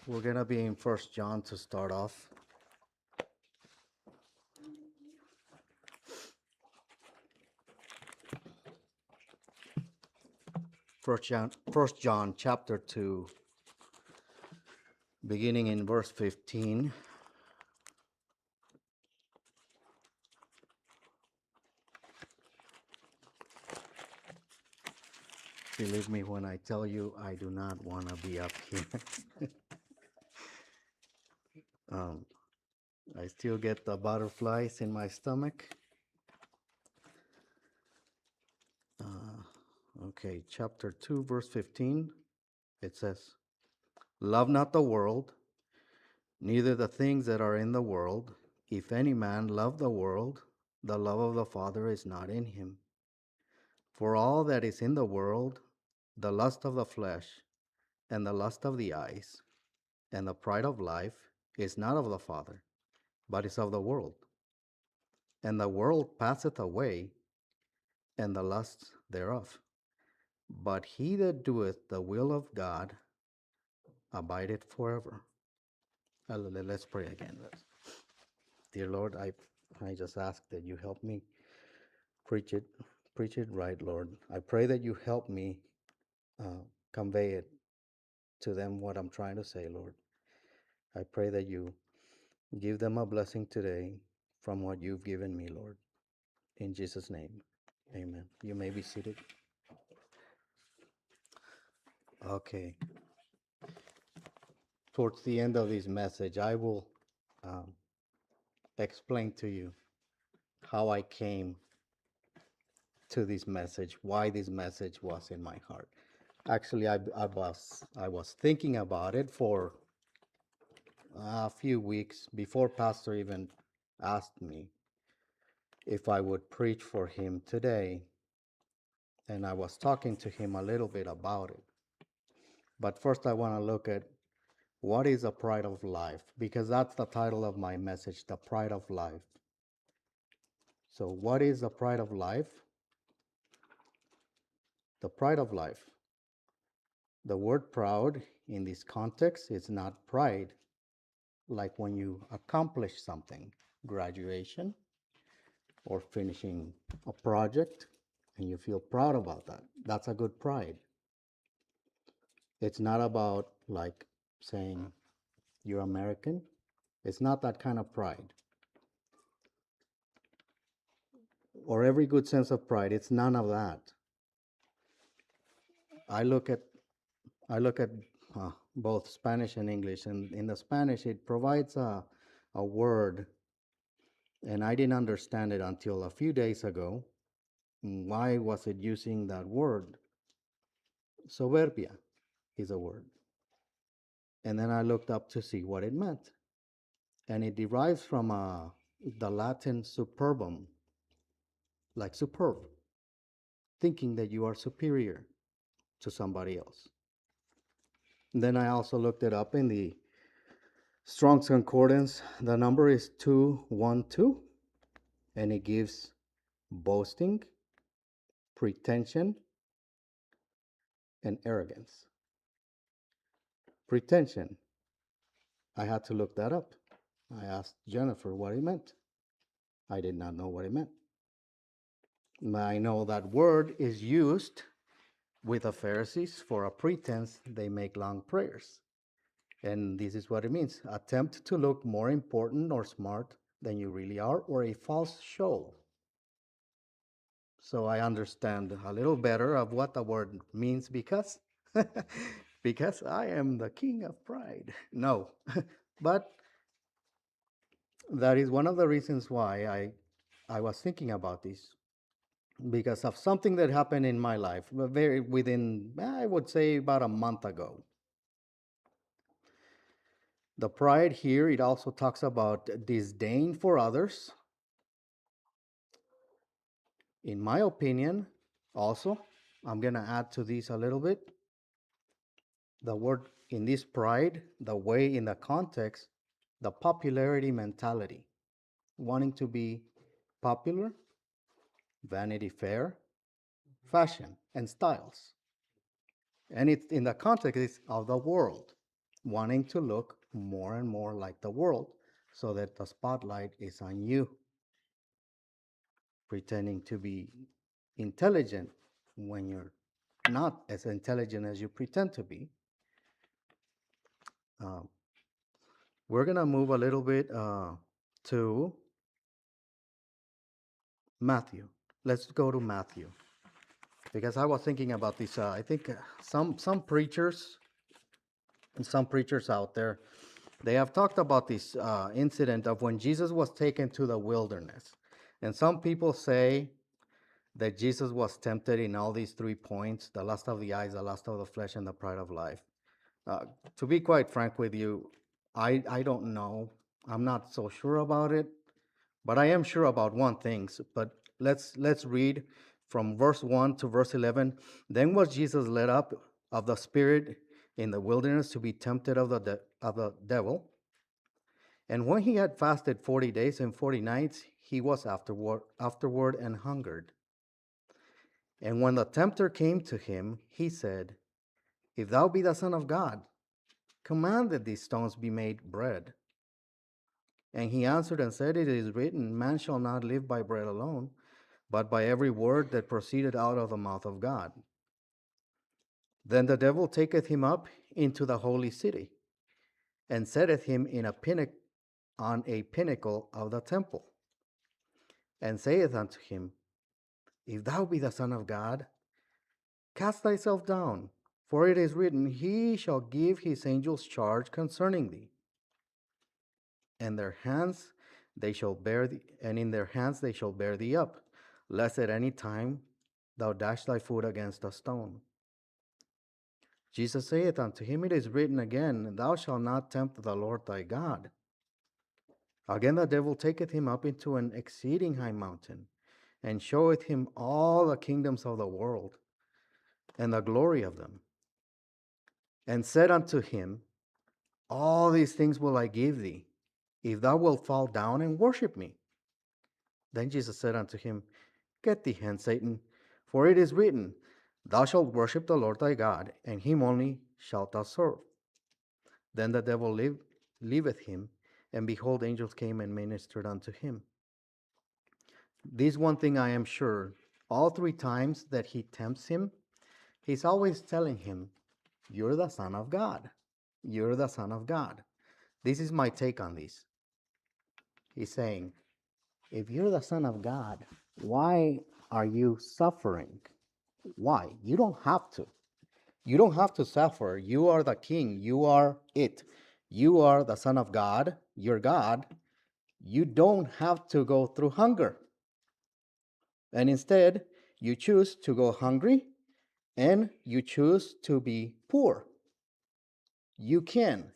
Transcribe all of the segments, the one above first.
We're going to be in First John to start off. First John chapter 2, beginning in verse 15. Believe me when I tell you I do not want to be up here. um, I still get the butterflies in my stomach. Okay, chapter 2, verse 15. It says, "Love not the world, neither the things that are in the world. If any man love the world, the love of the Father is not in him. For all that is in the world, the lust of the flesh, and the lust of the eyes, and the pride of life, is not of the Father, but is of the world. And the world passeth away, and the lusts thereof. But he that doeth the will of God abideth forever." Let's pray again. Dear Lord, I just ask that you help me preach it, preach it right, Lord. I pray that you help me uh, convey it to them what I'm trying to say, Lord. I pray that you give them a blessing today from what you've given me, Lord. In Jesus' name, amen. You may be seated. Okay. Towards the end of this message, I will um, explain to you how I came to this message, why this message was in my heart. Actually, I was thinking about it for a few weeks before Pastor even asked me if I would preach for him today, and I was talking to him a little bit about it. But first, I want to look at what is the pride of life, because that's the title of my message, the pride of life. So, what is the pride of life? The pride of life. The word proud in this context is not pride, like when you accomplish something, graduation or finishing a project, and you feel proud about that. That's a good pride. It's not about like saying you're American. It's not that kind of pride. Or every good sense of pride. It's none of that. I look at I look at both Spanish and English, and in the Spanish it provides a word, and I didn't understand it until a few days ago. Why was it using that word? Soberbia is a word. And then I looked up to see what it meant. And it derives from the Latin superbum, like superb, thinking that you are superior to somebody else. And then I also looked it up in the Strong's Concordance. The number is 212, and it gives boasting, pretension, and arrogance. Pretension, I had to look that up. I asked Jennifer what it meant. I did not know what it meant. I know that word is used with the Pharisees for a pretense. They make long prayers. And this is what it means: attempt to look more important or smart than you really are, or a false show. So I understand a little better of what the word means because because I am the king of pride. No. But that is one of the reasons why I was thinking about this, because of something that happened in my life very within, I would say, about a month ago. The pride here, it also talks about disdain for others. In my opinion, also, I'm going to add to this a little bit. The word in this pride, the way in the context, the popularity mentality, wanting to be popular, Vanity Fair, fashion, and styles. And it's in the context of the world. wanting to look more and more like the world so that the spotlight is on you, pretending to be intelligent when you're not as intelligent as you pretend to be. Um, we're going to move a little bit to Matthew. Let's go to Matthew because I was thinking about this. I think some preachers and some preachers out there, they have talked about this incident of when Jesus was taken to the wilderness. And some people say that Jesus was tempted in all these 3 points: the lust of the eyes, the lust of the flesh, and the pride of life. Uh, to be quite frank with you, I don't know. I'm not so sure about it, but I am sure about one thing. But let's read from verse 1 to verse 11. Then was Jesus led up of the Spirit in the wilderness to be tempted of the devil. And when he had fasted 40 days and 40 nights, he was afterward and hungered. And when the tempter came to him, he said, If thou be the Son of God, command that these stones be made bread. And he answered and said, It is written, Man shall not live by bread alone, but by every word that proceeded out of the mouth of God. Then the devil taketh him up into the holy city, and setteth him on a pinnacle of the temple, and saith unto him, If thou be the Son of God, cast thyself down, for it is written, He shall give his angels charge concerning thee, and their hands they shall bear thee, and in their hands they shall bear thee up, lest at any time thou dash thy foot against a stone. Jesus saith unto him, It is written again, Thou shalt not tempt the Lord thy God. Again the devil taketh him up into an exceeding high mountain, and showeth him all the kingdoms of the world, and the glory of them, and said unto him, All these things will I give thee, if thou wilt fall down and worship me. Then Jesus said unto him, Get thee hence, Satan, for it is written, Thou shalt worship the Lord thy God, and him only shalt thou serve. Then the devil leaveth him, and behold, angels came and ministered unto him. This one thing I am sure, all 3 times that he tempts him, he's always telling him, You're the Son of God. You're the Son of God. This is my take on this. He's saying, If you're the Son of God, why are you suffering? Why? You don't have to. You don't have to suffer. You are the king. You are it. You are the Son of God. You're God. You don't have to go through hunger. And instead, you choose to go hungry and you choose to be poor. You can.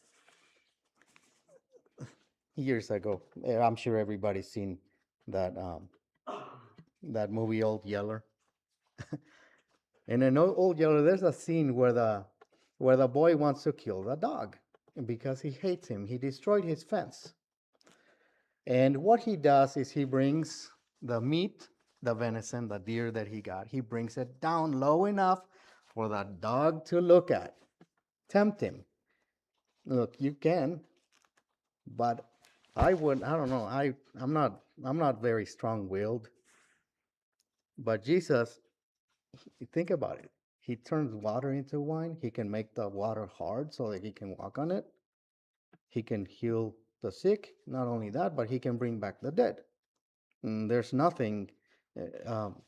Years ago, I'm sure everybody's seen that that movie Old Yeller. And in Old Yeller, there's a scene where the boy wants to kill the dog because he hates him. He destroyed his fence. And what he does is he brings the meat, the venison, the deer that he got, he brings it down low enough for the dog to look at, tempt him. Look, you can, but I don't know. I'm not very strong-willed. But Jesus, think about it. He turns water into wine. He can make the water hard so that he can walk on it. He can heal the sick. Not only that, but he can bring back the dead. There's nothing, uh, um,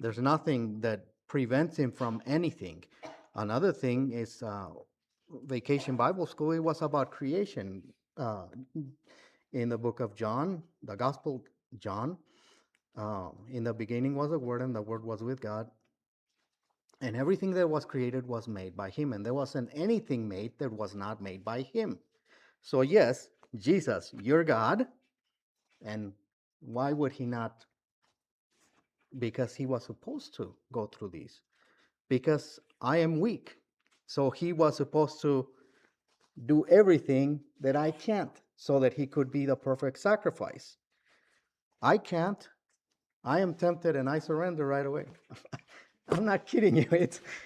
there's nothing that prevents him from anything. Another thing is Vacation Bible School. It was about creation. In the book of John, the Gospel John, in the beginning was the Word, and the Word was with God, and everything that was created was made by Him, and there wasn't anything made that was not made by Him. So yes, Jesus, you're God, and why would He not? Because He was supposed to go through these. Because I am weak, so He was supposed to do everything that I can't, so that He could be the perfect sacrifice. I can't. I am tempted and I surrender right away. I'm not kidding you.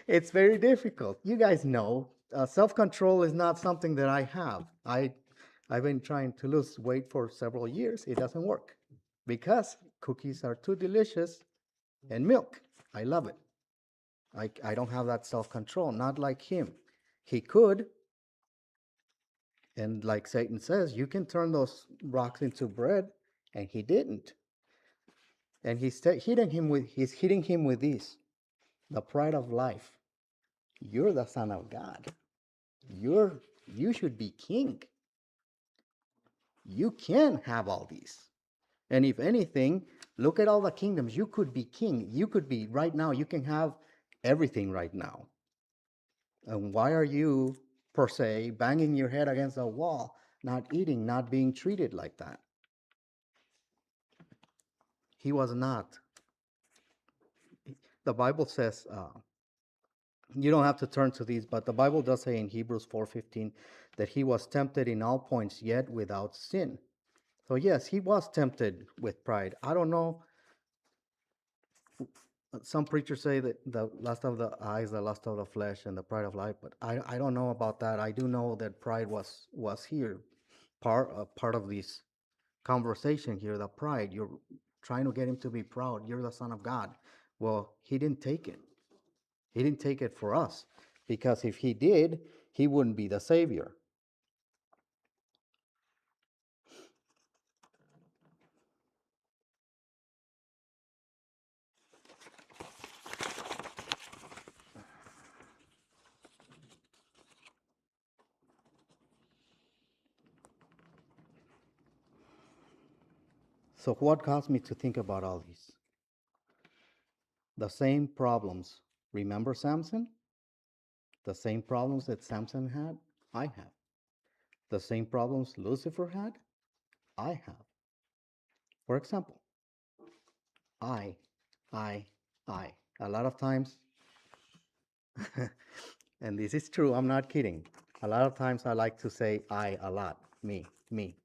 It's very difficult. You guys know Self-control is not something that I have. I've been trying to lose weight for several years. It doesn't work because cookies are too delicious and milk. I love it. I don't have that self-control, not like him. He could, and like Satan says, you can turn those rocks into bread, and he didn't. And he's hitting him with this, the pride of life. You're the son of God. You should be king. You can have all these. And if anything, look at all the kingdoms. You could be king. You could be right now. You can have everything right now. And why are you, per se, banging your head against the wall, not eating, not being treated like that? He was not. The Bible says, you don't have to turn to these, but the Bible does say in Hebrews 4:15 that he was tempted in all points, yet without sin. So yes, he was tempted with pride. I don't know. Some preachers say that the lust of the eyes, the lust of the flesh, and the pride of life, but I don't know about that. I do know that pride was here, part of this conversation here. The pride, you're trying to get him to be proud. You're the son of God. Well, he didn't take it. He didn't take it for us, because if he did, he wouldn't be the savior. So what caused me to think about all these? The same problems. Remember Samson? The same problems that Samson had, I have. The same problems Lucifer had, I have. For example, I, I, I. A lot of times, and this is true, I'm not kidding. A lot of times I like to say I a lot, me, me.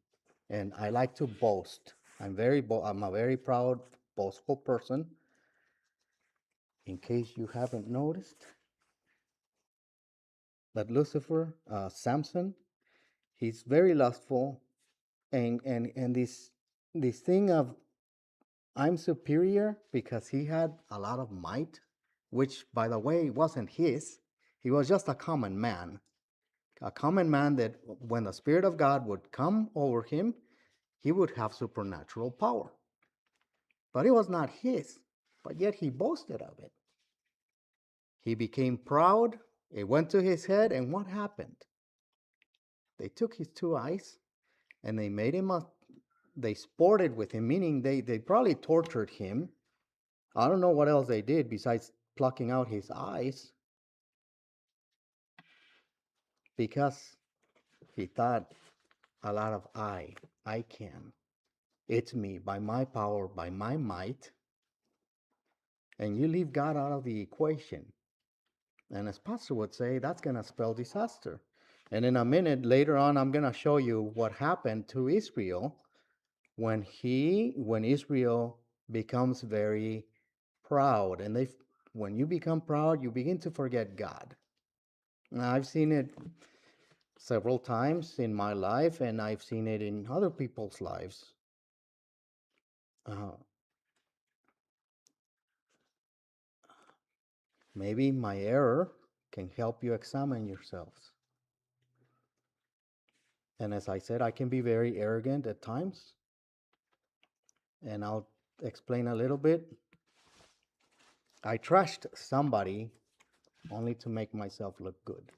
And I like to boast. I'm a very proud, boastful person. In case you haven't noticed, that Lucifer, Samson, he's very lustful, and this thing of I'm superior because he had a lot of might, which, by the way, wasn't his. He was just a common man that when the Spirit of God would come over him, he would have supernatural power. But it was not his, but yet he boasted of it. He became proud, it went to his head, and what happened? They took his two eyes and they made him they sported with him, meaning they probably tortured him. I don't know what else they did besides plucking out his eyes, because he thought a lot of I can. It's me, by my power, by my might. And you leave God out of the equation. And as Pastor would say, that's going to spell disaster. And in a minute later on, I'm going to show you what happened to Israel when Israel becomes very proud. And when you become proud, you begin to forget God. Now, I've seen it several times in my life, and I've seen it in other people's lives. Uh, Maybe my error can help you examine yourselves. And as I said, I can be very arrogant at times, and I'll explain a little bit. I trashed somebody only to make myself look good.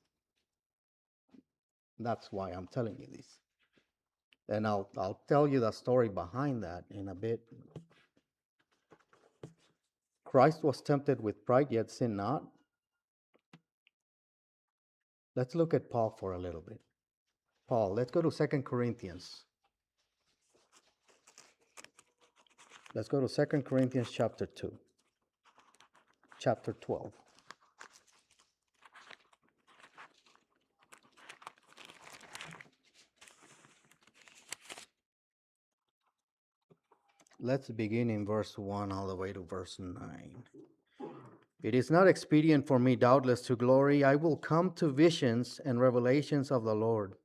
That's why I'm telling you this. And I'll tell you the story behind that in a bit. Christ was tempted with pride, yet sinned not. Let's look at Paul for a little bit. Paul, let's go to 2 Corinthians. Let's go to 2 Corinthians chapter 2, chapter 12. Let's begin in verse 1 all the way to verse 9. It is not expedient for me, doubtless, to glory. I will come to visions and revelations of the Lord.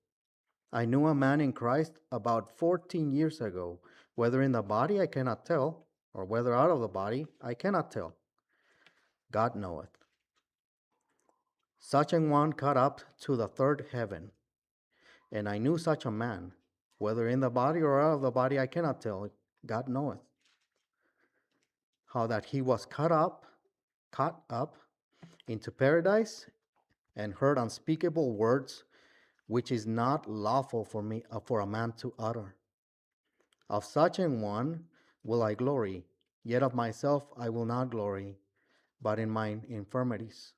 I knew a man in Christ about 14 years ago. Whether in the body, I cannot tell, or whether out of the body, I cannot tell. God knoweth. Such an one caught up to the third heaven. And I knew such a man. Whether in the body or out of the body, I cannot tell. God knoweth. How that he was caught up into paradise, and heard unspeakable words which is not lawful for me for a man to utter. Of such an one will I glory, yet of myself I will not glory, but in mine infirmities.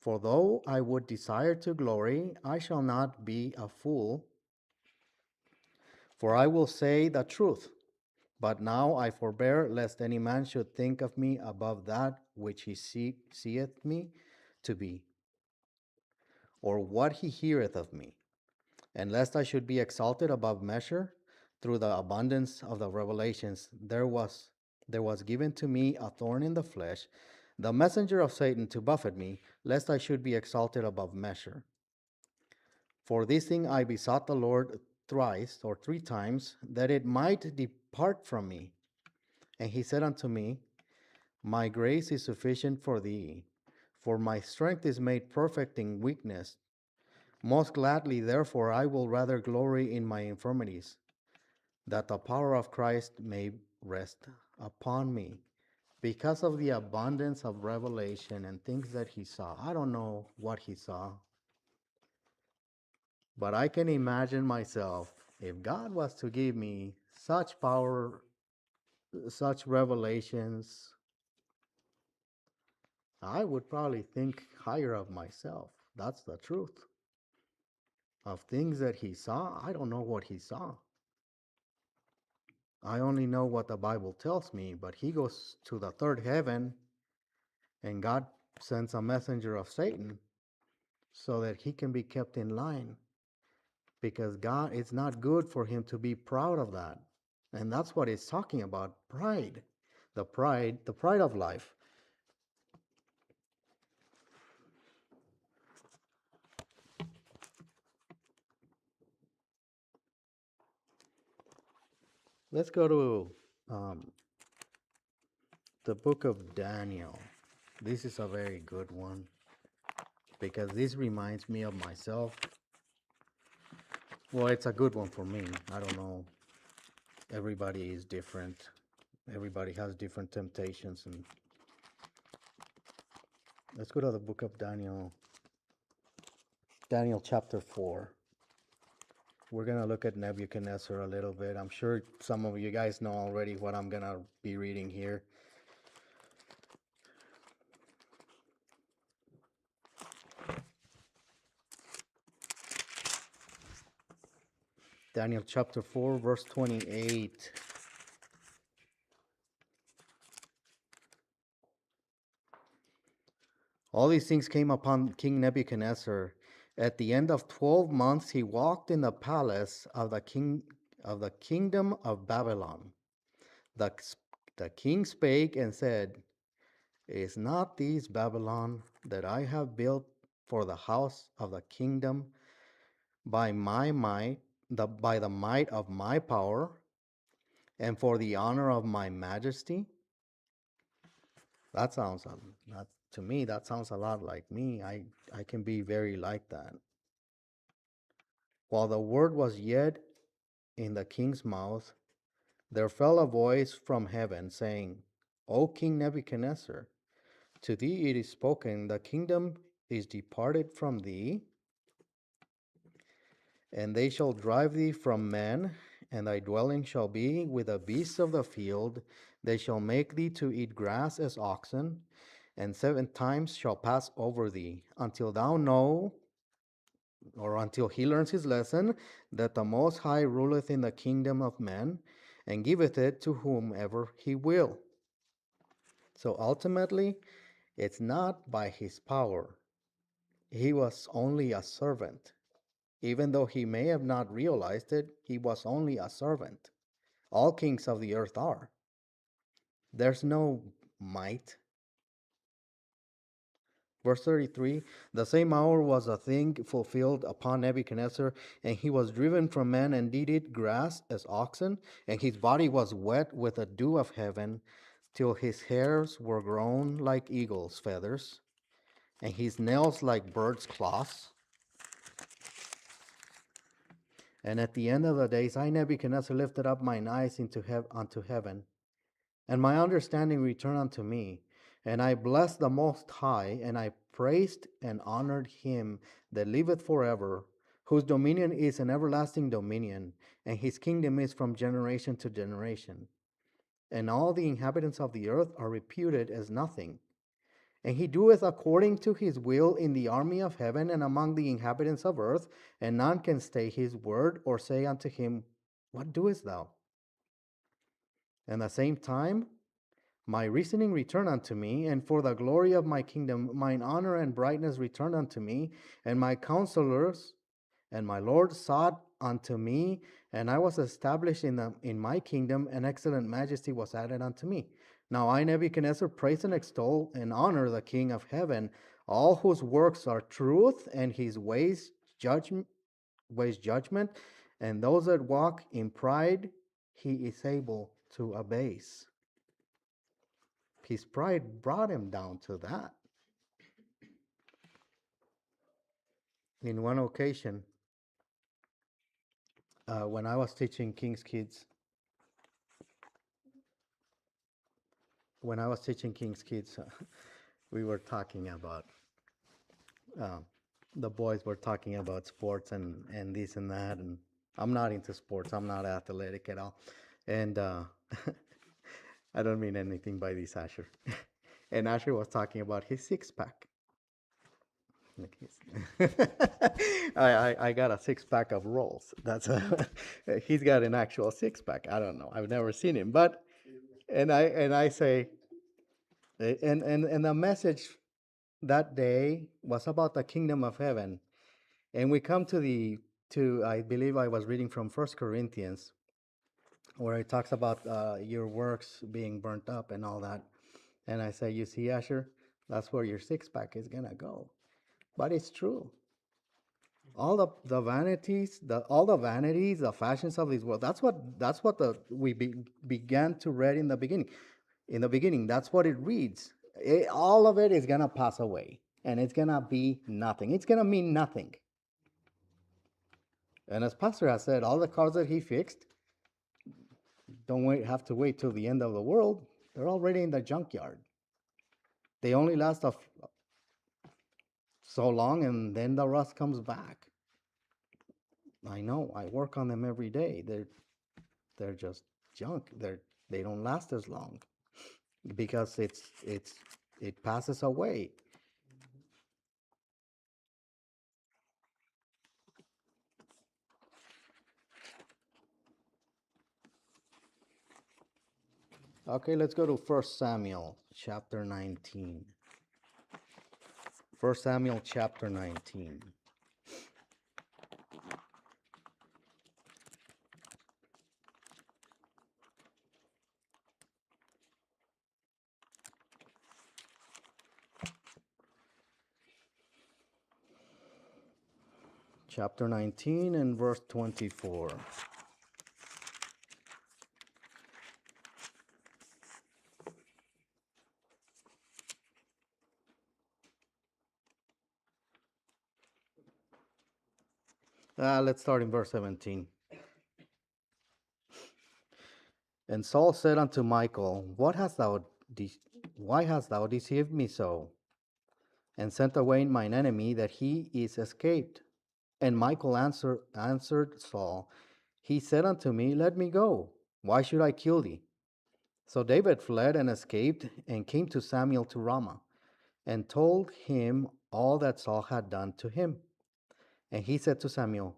For though I would desire to glory, I shall not be a fool, for I will say the truth. But now I forbear, lest any man should think of me above that which he seeth me to be, or what he heareth of me, and lest I should be exalted above measure through the abundance of the revelations. There was given to me a thorn in the flesh, the messenger of Satan to buffet me, lest I should be exalted above measure. For this thing I besought the Lord thrice or three times, that it might depart from me. And he said unto me, My grace is sufficient for thee, for my strength is made perfect in weakness. Most gladly, therefore, I will rather glory in my infirmities, that the power of Christ may rest upon me. Because of the abundance of revelation and things that he saw. I don't know what he saw, but I can imagine myself, if God was to give me such power, such revelations, I would probably think higher of myself. That's the truth. Of things that he saw, I don't know what he saw. I only know what the Bible tells me, but he goes to the third heaven, and God sends a messenger of Satan so that he can be kept in line, because God, it's not good for him to be proud of that. And that's what it's talking about, pride. The pride of life. Let's go to um, the book of Daniel. This is a very good one because this reminds me of myself. Well, it's a good one for me. I don't know. Everybody is different. Everybody has different temptations. And let's go to the book of Daniel. Daniel chapter 4. We're going to look at Nebuchadnezzar a little bit. I'm sure some of you guys know already what I'm going to be reading here. Daniel chapter 4, verse 28. All these things came upon King Nebuchadnezzar. At the end of 12 months, he walked in the palace of the kingdom of Babylon. The, the king spake and said, Is not this Babylon that I have built for the house of the kingdom by my might, by the might of my power, and for the honor of my majesty? That sounds that to me that sounds a lot like me. I can be very like that. While the word was yet in the king's mouth, there fell a voice from heaven saying, O King Nebuchadnezzar, to thee it is spoken, the kingdom is departed from thee, and they shall drive thee from men, and thy dwelling shall be with the beasts of the field. They shall make thee to eat grass as oxen, and 7 times shall pass over thee, until thou know, or until he learns his lesson, that the Most High ruleth in the kingdom of men, and giveth it to whomever he will. So ultimately, it's not by his power. He was only a servant. Even though he may have not realized it, he was only a servant. All kings of the earth are. There's no might. Verse 33, the same hour was a thing fulfilled upon Nebuchadnezzar, and he was driven from men and did eat grass as oxen, and his body was wet with the dew of heaven, till his hairs were grown like eagle's feathers, and his nails like birds' claws. And at the end of the days, I, Nebuchadnezzar, lifted up mine eyes unto heaven, and my understanding returned unto me. And I blessed the Most High, and I praised and honored him that liveth forever, whose dominion is an everlasting dominion, and his kingdom is from generation to generation. And all the inhabitants of the earth are reputed as nothing. And he doeth according to his will in the army of heaven and among the inhabitants of earth, and none can stay his word or say unto him, what doest thou? And the same time, my reasoning returned unto me, and for the glory of my kingdom, mine honor and brightness returned unto me, and my counselors and my Lord sought unto me, and I was established in my kingdom, and excellent majesty was added unto me. Now I, Nebuchadnezzar, praise and extol and honor the King of heaven, all whose works are truth, and his ways judgment, and those that walk in pride, he is able to abase. His pride brought him down to that. In one occasion, when I was teaching King's Kids, we were talking about, uh, the boys were talking about sports and this and that, and I'm not into sports. I'm not athletic at all, and I don't mean anything by this, Asher. And Asher was talking about his six pack. Like I got a six pack of rolls. He's got an actual six pack. I don't know. I've never seen him, but and I say, and the message that day was about the kingdom of heaven, and we come to I believe I was reading from First Corinthians, where it talks about your works being burnt up and all that, and I say, you see, Asher, that's where your six pack is gonna go, but it's true. All the vanities, the fashions of this world. That's what began to read in the beginning. In the beginning, that's what it reads. All of it is gonna pass away, and it's gonna be nothing. It's gonna mean nothing. And as Pastor has said, all the cars that he fixed have to wait till the end of the world. They're already in the junkyard. They only last so long, and then the rust comes back. I know. I work on them every day. They're just junk. They don't last as long because it passes away. Okay, let's go to 1 Samuel chapter 19. 1 Samuel chapter 19. Chapter 19 and verse 24. Let's start in verse 17. And Saul said unto Michael, why hast thou deceived me so, and sent away mine enemy that he is escaped? And Michael answered Saul, he said unto me, let me go. Why should I kill thee? So David fled and escaped, and came to Samuel to Ramah, and told him all that Saul had done to him. And he said to Samuel,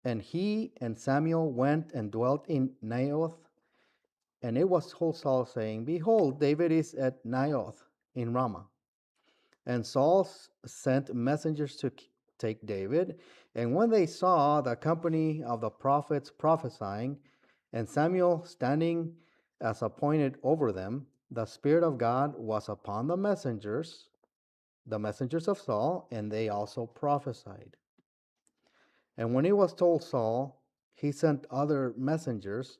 and he and Samuel went and dwelt in Naioth. And it was told Saul, saying, behold, David is at Naioth in Ramah. And Saul sent messengers to take David. And when they saw the company of the prophets prophesying, and Samuel standing as appointed over them, the Spirit of God was upon the messengers. the messengers of Saul, and they also prophesied. And when it was told Saul, he sent other messengers,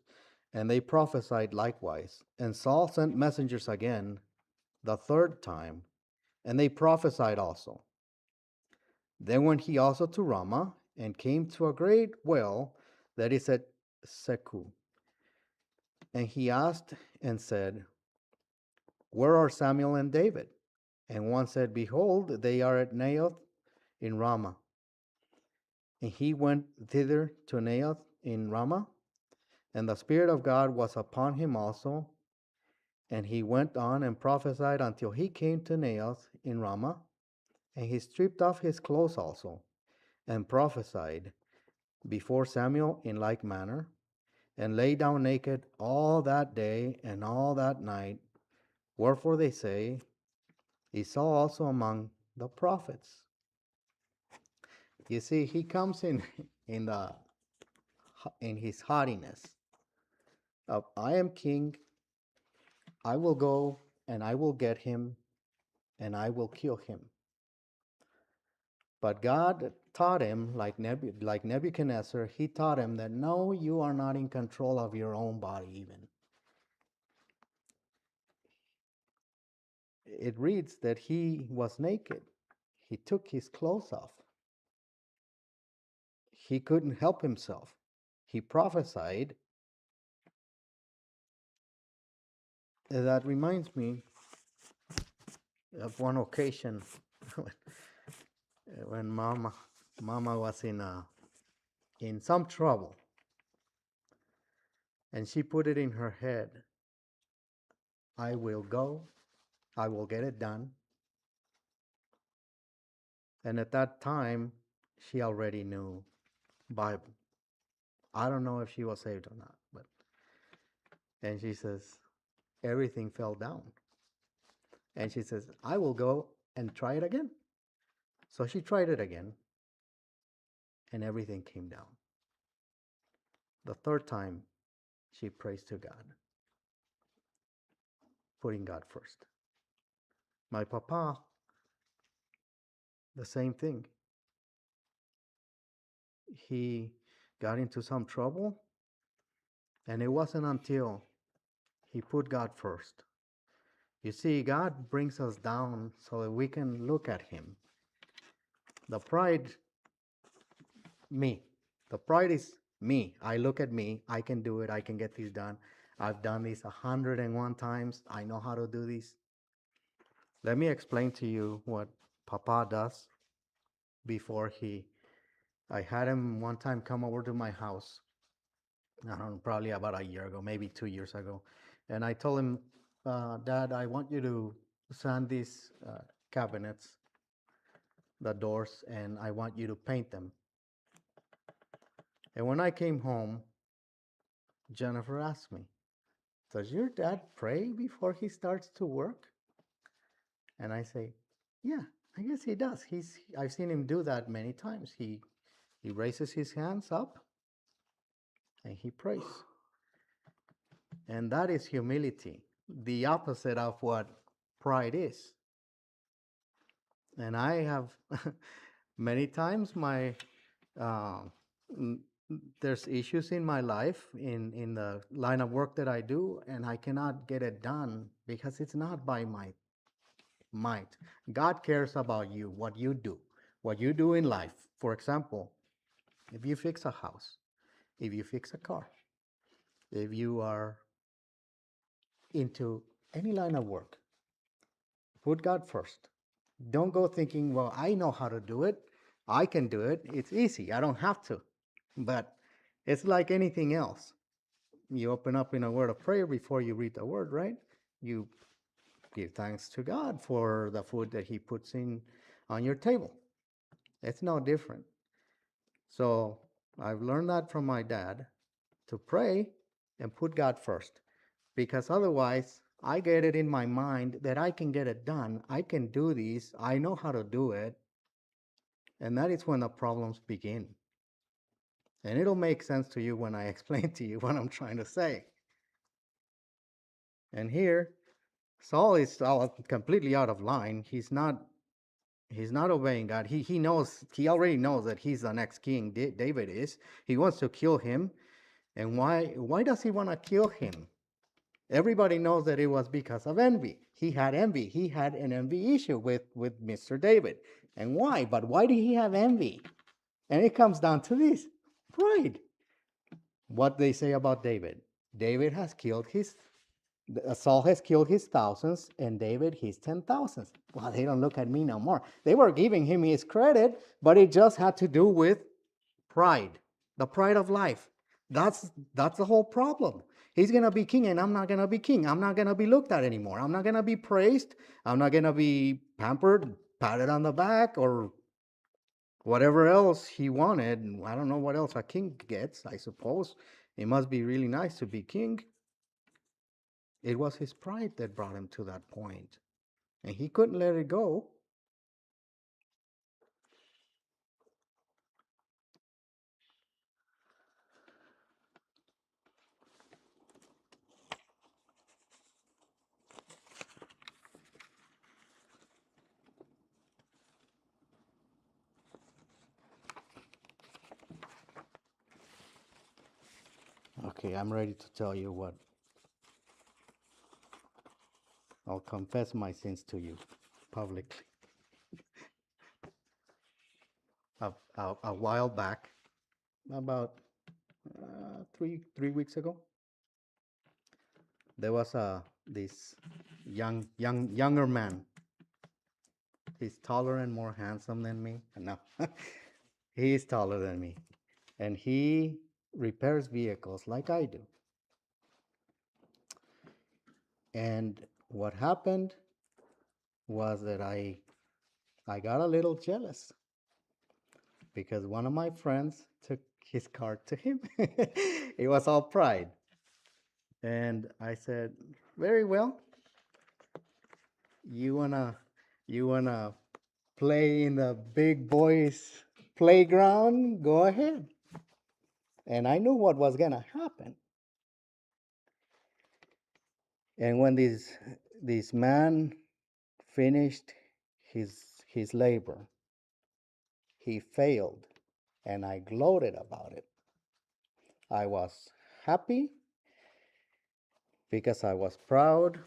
and they prophesied likewise. And Saul sent messengers again the third time, and they prophesied also. Then went he also to Ramah, and came to a great well that is at Seku. And he asked and said, where are Samuel and David? And one said, behold, they are at Naioth in Ramah. And he went thither to Naioth in Ramah, and the Spirit of God was upon him also. And he went on and prophesied until he came to Naioth in Ramah. And he stripped off his clothes also, and prophesied before Samuel in like manner, and lay down naked all that day and all that night. Wherefore they say, he saw also among the prophets. You see, he comes in in the in his haughtiness of, I am king, I will go and I will get him and I will kill him. But God taught him, like Nebuchadnezzar, he taught him that no, you are not in control of your own body even. It reads that he was naked. He took his clothes off. He couldn't help himself. He prophesied. That reminds me of one occasion when Mama was in some trouble, and she put it in her head, I will go, I will get it done. And at that time, she already knew Bible. I don't know if she was saved or not, but and she says everything fell down. And she says, I will go and try it again. So she tried it again, and everything came down. The third time, she prays to God, putting God first. My papa, the same thing. He got into some trouble, and it wasn't until he put God first. You see, God brings us down so that we can look at him. The pride, me. The pride is me. I look at me. I can do it. I can get this done. I've done this 101 times. I know how to do this. Let me explain to you what Papa does before I had him one time come over to my house. I don't know, probably about a year ago, maybe 2 years ago. And I told him, Dad, I want you to sand these cabinets, the doors, and I want you to paint them. And when I came home, Jennifer asked me, does your dad pray before he starts to work? And I say, yeah, I guess he does. I've seen him do that many times. He raises his hands up and he prays. And that is humility, the opposite of what pride is. And I have many times uh, there's issues in my life in the line of work that I do, and I cannot get it done because it's not by my might. God cares about you, what you do in life. For example, if you fix a house, if you fix a car, if you are into any line of work, put God first. Don't go thinking, well, I know how to do it. I can do it. It's easy. I don't have to. But it's like anything else. You open up in a word of prayer before you read the word, right? You give thanks to God for the food that he puts in on your table. It's no different. So I've learned that from my dad, to pray and put God first, because otherwise I get it in my mind that I can get it done. I can do this. I know how to do it. And that is when the problems begin. And it'll make sense to you when I explain to you what I'm trying to say. And here, Saul is completely out of line. He's not He's not obeying God. He knows, he already knows that he's the next king. David is. He wants to kill him. And why does he want to kill him? Everybody knows that it was because of envy. He had envy. He had an envy issue with Mr. David. And why? But why did he have envy? And it comes down to this: pride. What they say about David. David has killed his Saul has killed his thousands and David his 10,000s. Well, they don't look at me no more. They were giving him his credit, but it just had to do with pride, the pride of life. That's the whole problem. He's gonna be king, and I'm not gonna be king. I'm not gonna be looked at anymore. I'm not gonna be praised. I'm not gonna be pampered, patted on the back, or whatever else he wanted. I don't know what else a king gets. I suppose it must be really nice to be king. It was his pride that brought him to that point, and he couldn't let it go. Okay, I'm ready to tell you what. I'll confess my sins to you publicly. A while back, about 3 weeks ago, there was this younger man. He's taller and more handsome than me. No, he is taller than me, and he repairs vehicles like I do. And what happened was that I got a little jealous because one of my friends took his car to him. It was all pride. And I said, "Very well. You wanna you wanna play in the big boys playground? Go ahead." And I knew what was gonna happen. And when this man finished his labor, he failed, and I gloated about it. I was happy because I was proud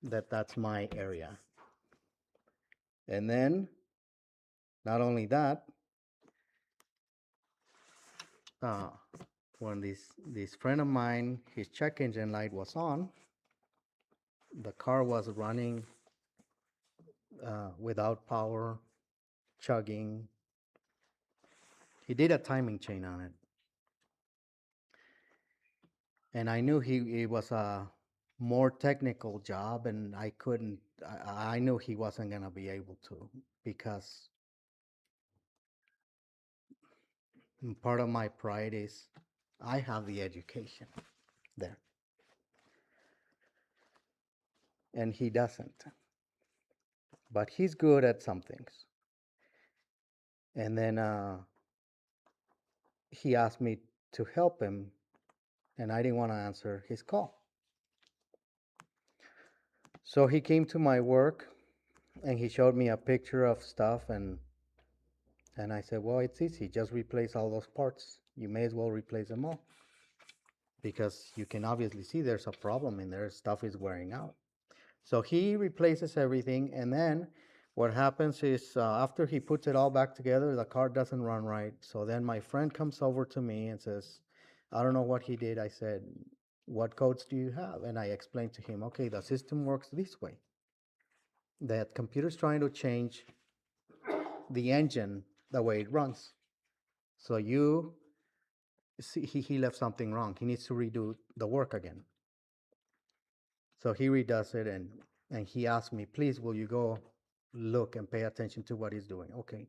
that that's my area. And then, not only that, uh, when this friend of mine, his check engine light was on, the car was running without power, chugging. He did a timing chain on it, and I knew it was a more technical job, and I couldn't. I knew he wasn't gonna be able to because part of my pride is I have the education there, and he doesn't. But he's good at some things. And then he asked me to help him, and I didn't want to answer his call. So he came to my work, and he showed me a picture of stuff, and I said, "Well, it's easy. Just replace all those parts. You may as well replace them all because you can obviously see there's a problem in there. Stuff is wearing out." So he replaces everything, and then what happens is after he puts it all back together, the car doesn't run right. So then my friend comes over to me and says, "I don't know what he did." I said, "What codes do you have?" And I explained to him, "Okay, the system works this way. That computer's trying to change the engine the way it runs. So you see, he left something wrong. He needs to redo the work again." So he redoes it, and he asked me, "Please, will you go look and pay attention to what he's doing?" Okay.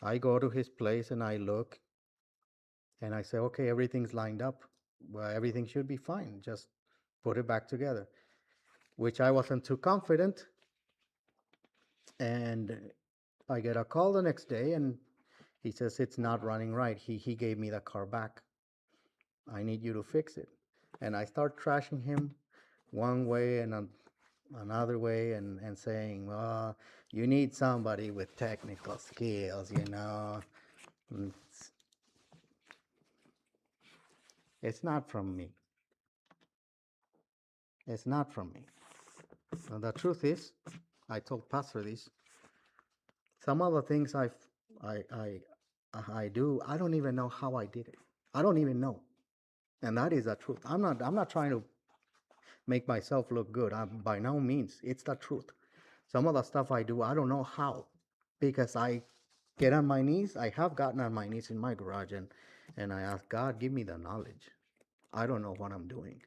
I go to his place and I look and I say, "Okay, everything's lined up. Well, everything should be fine. Just put it back together," which I wasn't too confident. And I get a call the next day and he says, "It's not running right. He gave me the car back. I need you to fix it." And I start trashing him one way and another way and saying, well, you need somebody with technical skills, you know. It's, it's not from me. It's not from me. And the truth is, I told Pastor this. Some of the things I, I, I do, I don't even know how I did it. I don't even know. And that is the truth. I'm not trying to make myself look good. By no means. It's the truth. Some of the stuff I do, I don't know how. Because I get on my knees. I have gotten on my knees in my garage and I ask God, give me the knowledge. I don't know what I'm doing.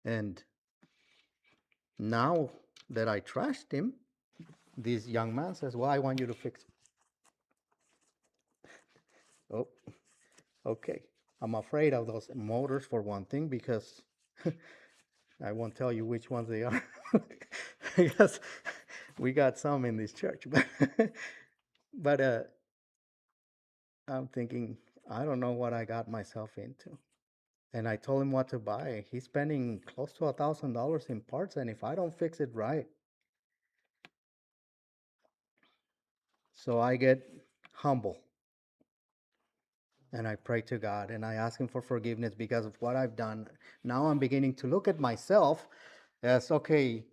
And now that I trashed him, this young man says, well, I want you to fix it. Oh, okay. I'm afraid of those motors for one thing because I won't tell you which ones they are because we got some in this church. But I'm thinking, I don't know what I got myself into. And I told him what to buy. He's spending close to $1,000 in parts, and if I don't fix it right, so I get humble and I pray to God and I ask Him for forgiveness because of what I've done. Now I'm beginning to look at myself as okay,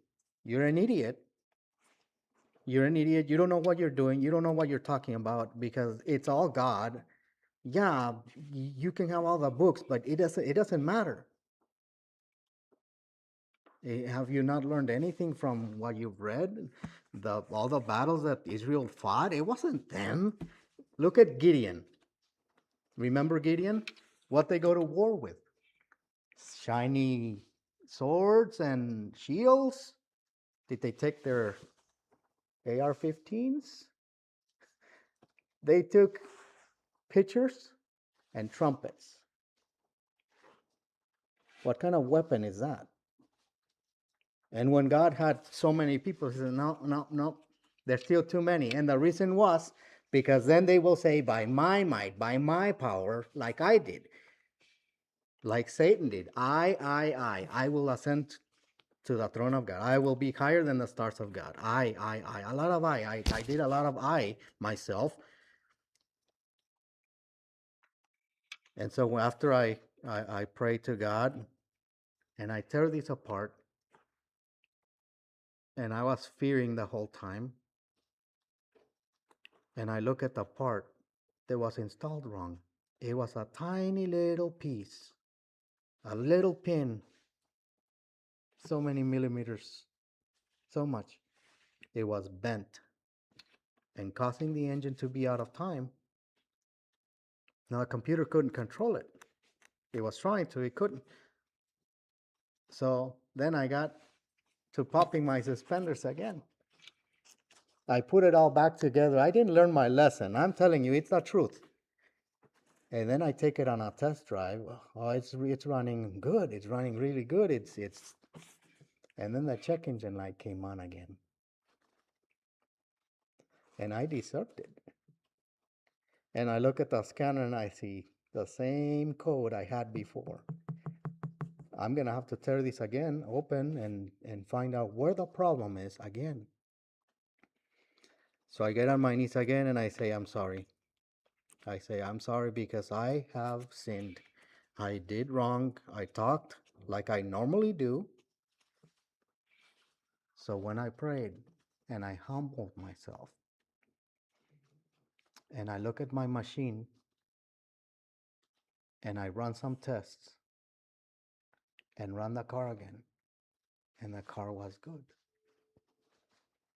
you're an idiot. You're an idiot. You don't know what you're doing. You don't know what you're talking about because it's all God. Yeah, you can have all the books, but it doesn't matter. Have you not learned anything from what you've read? All the battles that Israel fought, it wasn't them. Look at Gideon. Remember Gideon? What they go to war with? Shiny swords and shields? Did they take their AR-15s? They took pitchers and trumpets. What kind of weapon is that? And when God had so many people, He said, no, no, no, there's still too many. And the reason was because then they will say, by my might, by my power, like I did, like Satan did. I will ascend to the throne of God. I will be higher than the stars of God. I. A lot of I did a lot of I myself. And so after I pray to God and I tear this apart, and I was fearing the whole time, and I look at the part that was installed wrong. It was a tiny little piece, a little pin, so many millimeters, so much. It was bent and causing the engine to be out of time. Now, the computer couldn't control it. It was trying to, it couldn't. So then I got to popping my suspenders again. I put it all back together. I didn't learn my lesson. I'm telling you, it's the truth. And then I take it on a test drive. Oh, it's running good. It's running really good. It's and then the check engine light came on again. And I deserved it. And I look at the scanner and I see the same code I had before. I'm gonna have to tear this again, open and find out where the problem is again. So I get on my knees again and I say, I'm sorry. I say, I'm sorry because I have sinned. I did wrong. I talked like I normally do. So when I prayed and I humbled myself and I look at my machine and I run some tests and run the car again, and the car was good.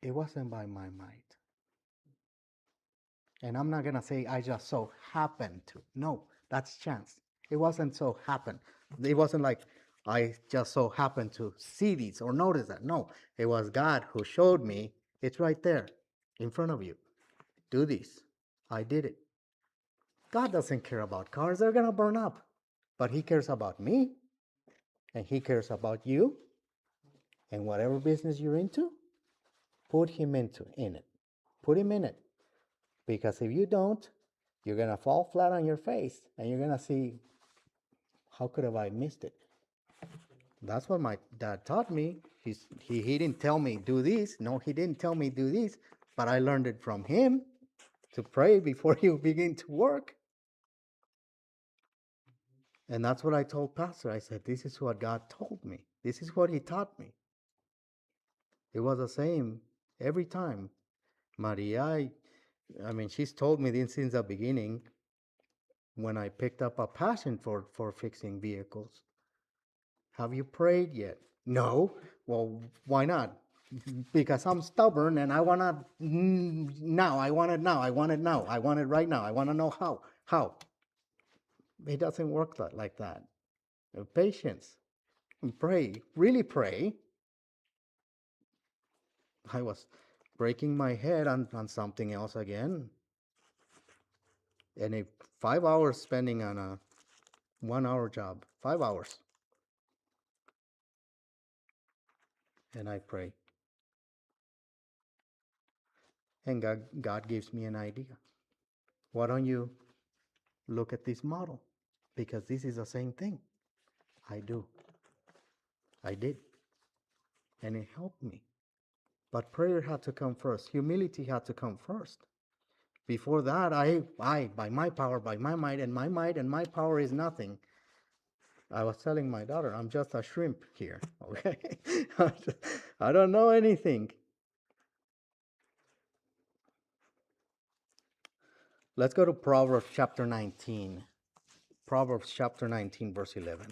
It wasn't by my might. And I'm not going to say I just so happened to. No, that's chance. It wasn't so happen. It wasn't like I just so happened to see these or notice that. No, it was God who showed me. It's right there in front of you. Do this. I did it. God doesn't care about cars. They're going to burn up. But He cares about me and He cares about you and whatever business you're into, put Him in it. Put Him in it. Because if you don't, you're going to fall flat on your face and you're going to see, how could have I missed it? That's what my dad taught me. He didn't tell me do this. No, he didn't tell me do this, but I learned it from him to pray before you begin to work. And that's what I told Pastor. I said, this is what God told me. This is what he taught me. It was the same every time. Maria, I mean, she's told me this since the beginning when I picked up a passion for fixing vehicles. Have you prayed yet? No. Well, why not? Because I'm stubborn and I want to now. I want it now. I want it now. I want it right now. I want to know how. How? It doesn't work like that. Patience. And pray. Really pray. I was breaking my head on something else again. And 5 hours spending on a 1 hour job. 5 hours. And I pray. And God gives me an idea. Why don't you look at this model? Because this is the same thing. I do. I did. And it helped me. But prayer had to come first. Humility had to come first. Before that, by my power, by my might, and my power is nothing. I was telling my daughter, I'm just a shrimp here. Okay? I don't know anything. Let's go to Proverbs chapter 19. Proverbs chapter 19, verse 11.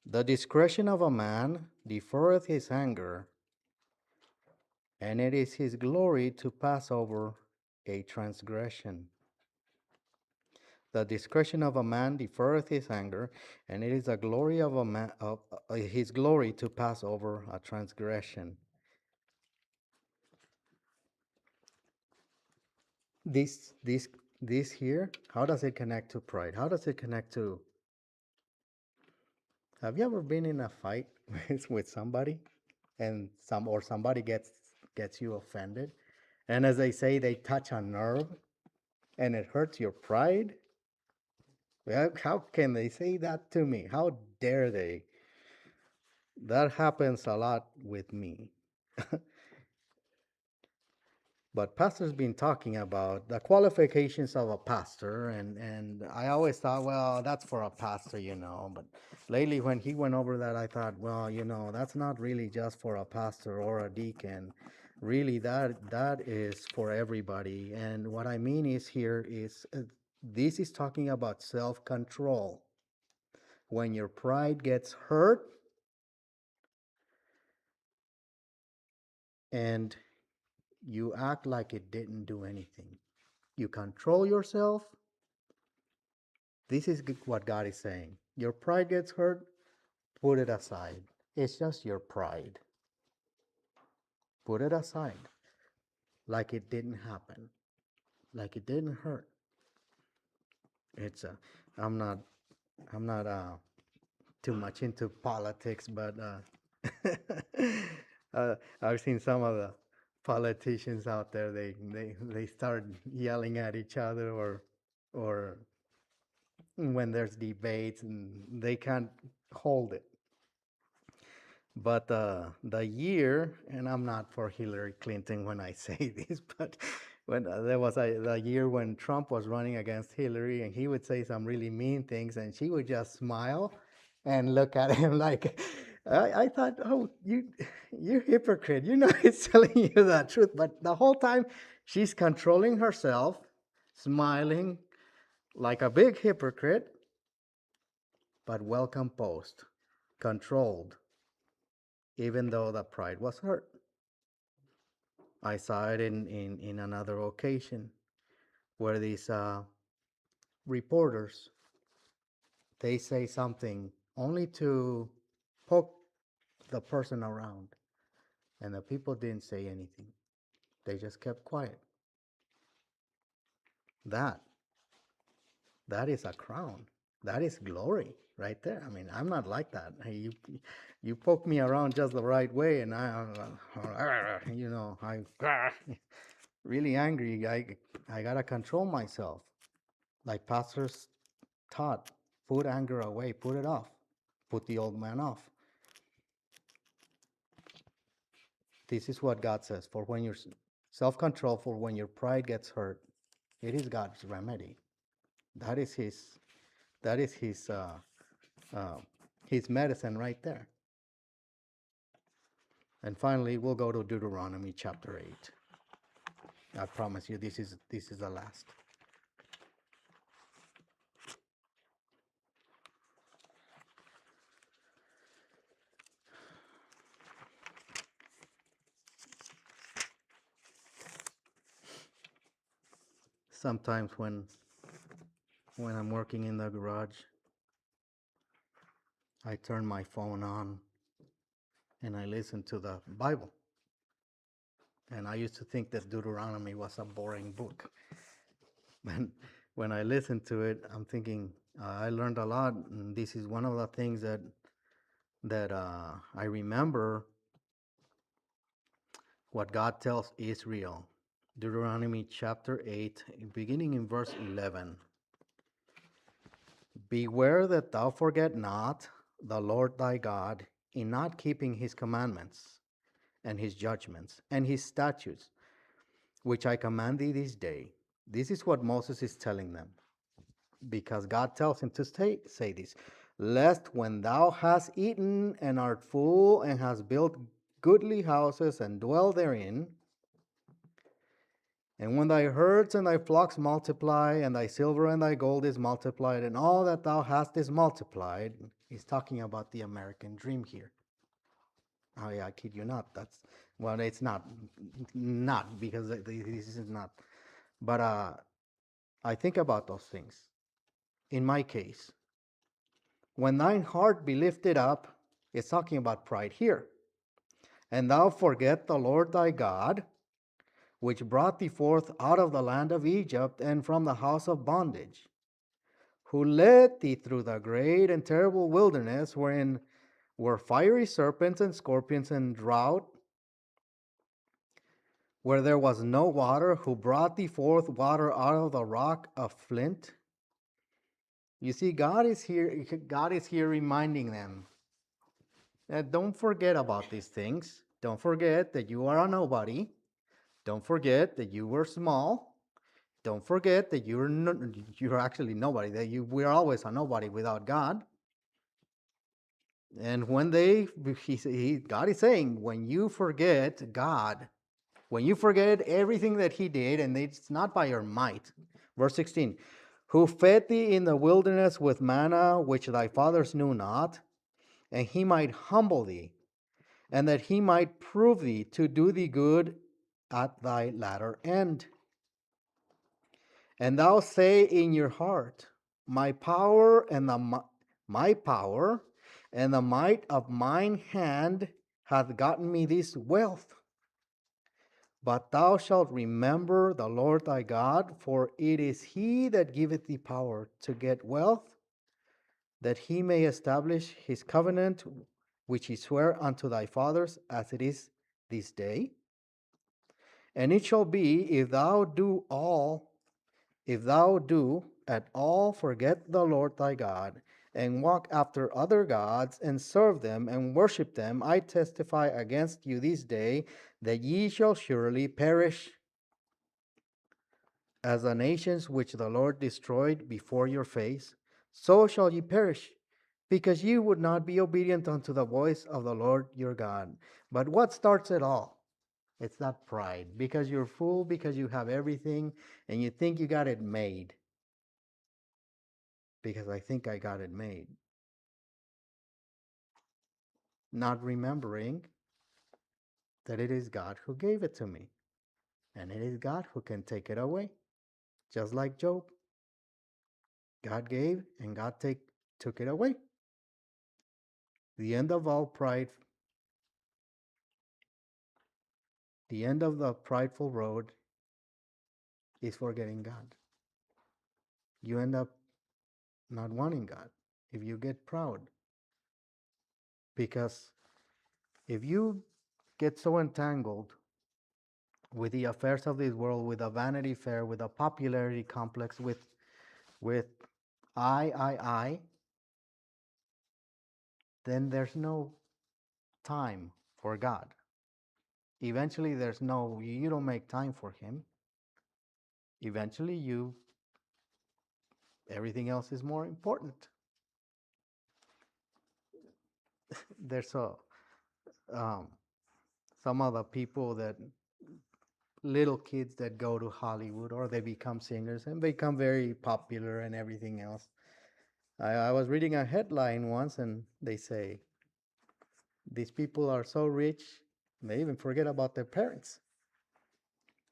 The discretion of a man deferreth his anger, and it is his glory to pass over a transgression. The discretion of a man deferreth his anger, and it is the glory of a man of his glory to pass over a transgression. This this this here, how does it connect to pride? How does it connect to? Have you ever been in a fight with somebody, and somebody gets you offended, and as they say, they touch a nerve, and it hurts your pride? Well, how can they say that to me? How dare they? That happens a lot with me. But pastor's been talking about the qualifications of a pastor, and I always thought, well, that's for a pastor, you know. But lately, when he went over that, I thought, well, you know, that's not really just for a pastor or a deacon. Really, that is for everybody. And what I mean is here is this is talking about self-control. When your pride gets hurt and you act like it didn't do anything, you control yourself. This is what God is saying. Your pride gets hurt, put it aside. It's just your pride. Put it aside like it didn't happen, like it didn't hurt. It's I'm not I'm not too much into politics, but I've seen some of the politicians out there. They start yelling at each other, or when there's debates and they can't hold it. But the year, and I'm not for Hillary Clinton when I say this, but when there was the year when Trump was running against Hillary, and he would say some really mean things, and she would just smile and look at him like, I thought, oh, you hypocrite, you know, it's telling you the truth, but the whole time she's controlling herself, smiling like a big hypocrite, but well composed, controlled, even though the pride was hurt. I saw it in another occasion where these reporters, they say something only to poke the person around. And the people didn't say anything. They just kept quiet. That, that is a crown. That is glory right there. I mean, I'm not like that. Hey, you poke me around just the right way, and I really angry. I gotta control myself. Like pastors taught, put anger away, put it off, put the old man off. This is what God says for when you're self-control, for when your pride gets hurt. It is God's remedy. That is his. That is uh, his medicine right there. And finally, we'll go to Deuteronomy chapter 8. I promise you, this is the last. Sometimes when I'm working in the garage, I turn my phone on and I listen to the Bible. And I used to think that Deuteronomy was a boring book. When when I listen to it, I'm thinking I learned a lot. And this is one of the things that I remember what God tells Israel. Deuteronomy chapter 8, beginning in verse 11. Beware that thou forget not the Lord thy God in not keeping his commandments and his judgments and his statutes, which I command thee this day. This is what Moses is telling them, because God tells him to say this. Lest when thou hast eaten and art full and hast built goodly houses and dwell therein, and when thy herds and thy flocks multiply, and thy silver and thy gold is multiplied, and all that thou hast is multiplied, he's talking about the American dream here. Oh yeah, I kid you not. Well, it's not because this is not. But I think about those things. In my case, when thine heart be lifted up, it's talking about pride here, and thou forget the Lord thy God, which brought thee forth out of the land of Egypt and from the house of bondage, who led thee through the great and terrible wilderness, wherein were fiery serpents and scorpions and drought, where there was no water, who brought thee forth water out of the rock of flint. You see, God is here reminding them that don't forget about these things. Don't forget that you are a nobody. Don't forget that you were small. Don't forget that you're actually nobody. That we're always a nobody without God. And when God is saying, when you forget God, when you forget everything that he did, and it's not by your might. Verse 16, who fed thee in the wilderness with manna, which thy fathers knew not, and he might humble thee, and that he might prove thee to do thee good at thy latter end. And thou say in your heart, my power and my power and the might of mine hand hath gotten me this wealth. But thou shalt remember the Lord thy God, for it is he that giveth thee power to get wealth, that he may establish his covenant, which he sware unto thy fathers, as it is this day. And it shall be, if thou do at all forget the Lord thy God, and walk after other gods, and serve them, and worship them, I testify against you this day, that ye shall surely perish as the nations which the Lord destroyed before your face, so shall ye perish, because ye would not be obedient unto the voice of the Lord your God. But what starts it all? It's that pride, because you're full, because you have everything, and you think you got it made. Because I think I got it made. Not remembering that it is God who gave it to me, and it is God who can take it away. Just like Job, God gave and God took it away. The end of all pride, the end of the prideful road is forgetting God. You end up not wanting God if you get proud. Because if you get so entangled with the affairs of this world, with a vanity fair, with a popularity complex, with I, then there's no time for God. Eventually, you don't make time for Him. Eventually, everything else is more important. There's um, some other people little kids that go to Hollywood or they become singers and become very popular and everything else. I was reading a headline once and they say, these people are so rich, they even forget about their parents.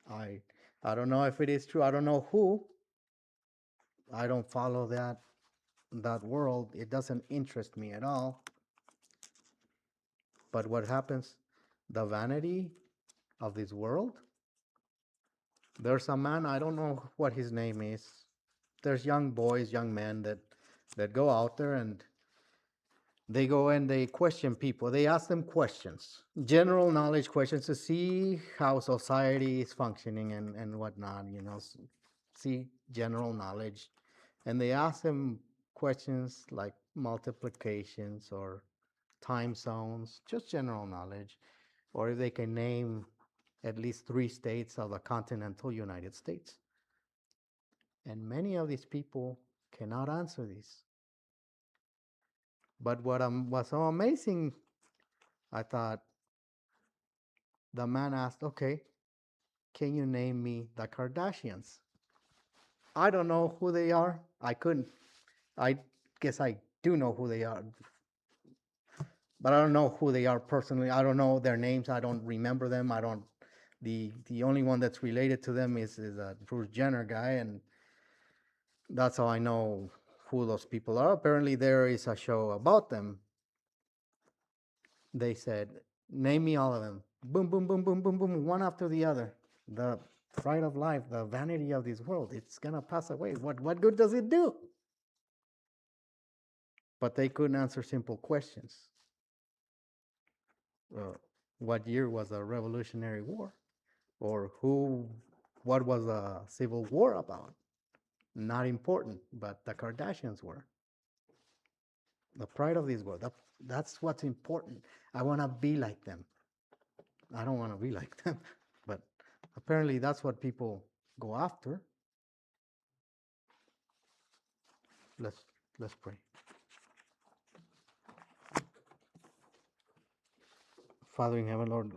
I, I don't know if it is true. I don't know who. I don't follow that world. It doesn't interest me at all. But what happens, the vanity of this world, there's a man, I don't know what his name is. There's young boys, young men that go out there and they go and they question people. They ask them questions, general knowledge questions to see how society is functioning and whatnot, see general knowledge. And they ask them questions like multiplications or time zones, just general knowledge, or if they can name at least 3 states of the continental United States. And many of these people cannot answer these. But what was so amazing, I thought, the man asked, okay, can you name me the Kardashians? I don't know who they are. I couldn't. I guess I do know who they are, but I don't know who they are personally. I don't know their names. I don't remember them. I don't. The only one that's related to them is a Bruce Jenner guy, and that's how I know who those people are. Apparently, there is a show about them. They said, name me all of them. Boom, boom, boom, boom, boom, boom, one after the other. The pride of life, the vanity of this world, it's gonna pass away. What good does it do? But they couldn't answer simple questions. Uh, what year was the Revolutionary War? Or what was the Civil War about? Not important, but the Kardashians were. The pride of this world. That's what's important. I want to be like them. I don't want to be like them, but apparently that's what people go after. Let's let's pray. Father in heaven, Lord,